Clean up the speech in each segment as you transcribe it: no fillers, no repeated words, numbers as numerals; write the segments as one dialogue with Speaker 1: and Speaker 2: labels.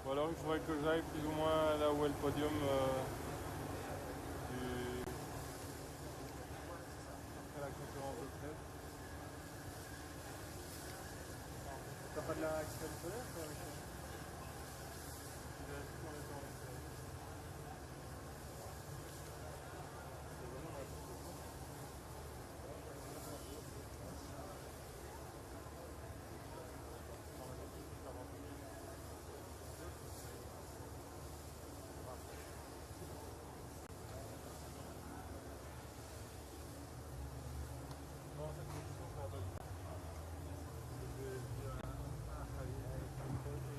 Speaker 1: Ou alors il faudrait que j'aille plus ou moins là où est le podium du... après la conférence de presse. T'as pas de la crème solaire toi, Michel?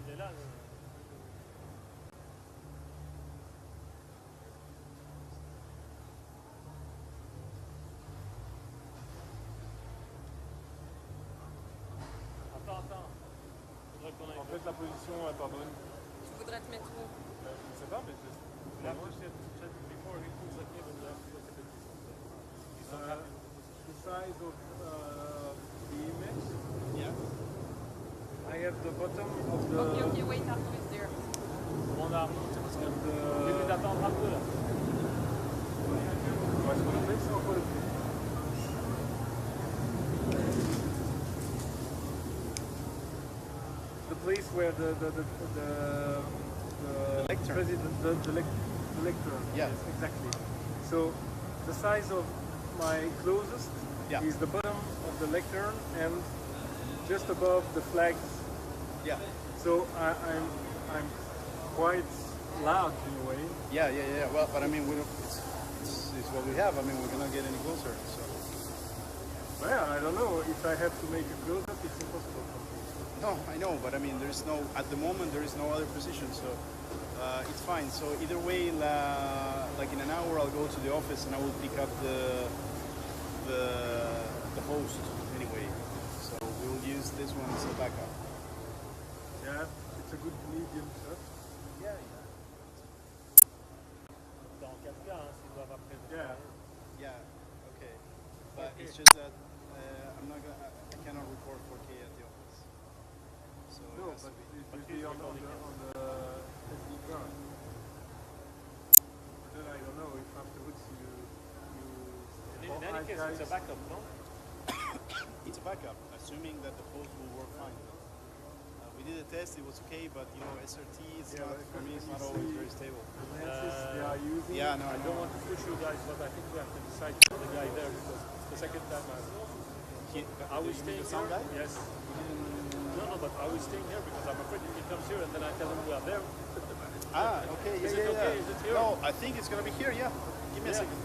Speaker 1: Il est là. Attends. En fait, la position, attends, donne.
Speaker 2: Tu voudrais te mettre où?
Speaker 1: Je sais pas, mais je...
Speaker 3: You have to check before he pulls the cable, you have to look at the distance. He's not happy with the position.
Speaker 1: The size of the image.
Speaker 3: Yeah.
Speaker 1: I have the bottom of the...
Speaker 2: Okay, wait, Arnaud is there.
Speaker 3: Mon Arnaud, c'est parce que
Speaker 1: of the...
Speaker 3: j'ai dû d'attendre un peu là.
Speaker 1: Ouais, je connais pas, c'est encore le plus. The place where the
Speaker 4: lectern.
Speaker 1: president, the lectern.
Speaker 4: Yeah.
Speaker 1: Yes, exactly. So the size of my closest
Speaker 4: Yeah.
Speaker 1: is the bottom of the lectern and just above the flags.
Speaker 4: Yeah.
Speaker 1: So I'm quite loud in a way.
Speaker 4: Yeah. Well, but I mean, we don't, it's what we have. I mean, we're gonna get any closer. So.
Speaker 1: Well, I don't know. If I have to make a close up, it's impossible for me.
Speaker 4: No, I know, but I mean, there's no at the moment there is no other position, so it's fine. So either way, like in an hour, I'll go to the office and I will pick up the host anyway. So we'll use this one as a backup.
Speaker 1: Yeah, it's a good medium shot.
Speaker 4: Yeah.
Speaker 3: Dans 4K, hein, s'ils doivent après.
Speaker 1: Yeah.
Speaker 4: Okay. But
Speaker 1: Okay.
Speaker 4: it's just that I cannot record 4K at the office. So it
Speaker 1: No,
Speaker 4: has
Speaker 1: but
Speaker 4: to be.
Speaker 1: it will be on the SD card. But then I don't know if afterwards you
Speaker 3: In any case, it's a backup, no?
Speaker 4: It's a backup, assuming that the post will work fine. We did a test; it was okay, but you know, SRT is
Speaker 1: Yeah,
Speaker 4: not
Speaker 1: but
Speaker 4: for me. It's
Speaker 1: you
Speaker 4: not always
Speaker 1: see-
Speaker 4: very stable.
Speaker 1: the lenses they are using.
Speaker 4: Yeah, no,
Speaker 3: I
Speaker 4: I
Speaker 3: don't
Speaker 4: know.
Speaker 3: want to push you guys, but I think we have to decide for the guy there because it's the second time are we
Speaker 4: You mean
Speaker 3: staying
Speaker 4: the sound
Speaker 3: here?
Speaker 4: guy?
Speaker 3: Yes. No, but are we staying here? Because I'm afraid if he comes here and then I tell him we are there.
Speaker 4: Ah, okay,
Speaker 3: Is
Speaker 4: yeah,
Speaker 3: it
Speaker 4: yeah,
Speaker 3: okay?
Speaker 4: yeah.
Speaker 3: Is it here?
Speaker 4: No, I think it's gonna be here. Yeah. Give me a
Speaker 3: Yeah.
Speaker 4: second.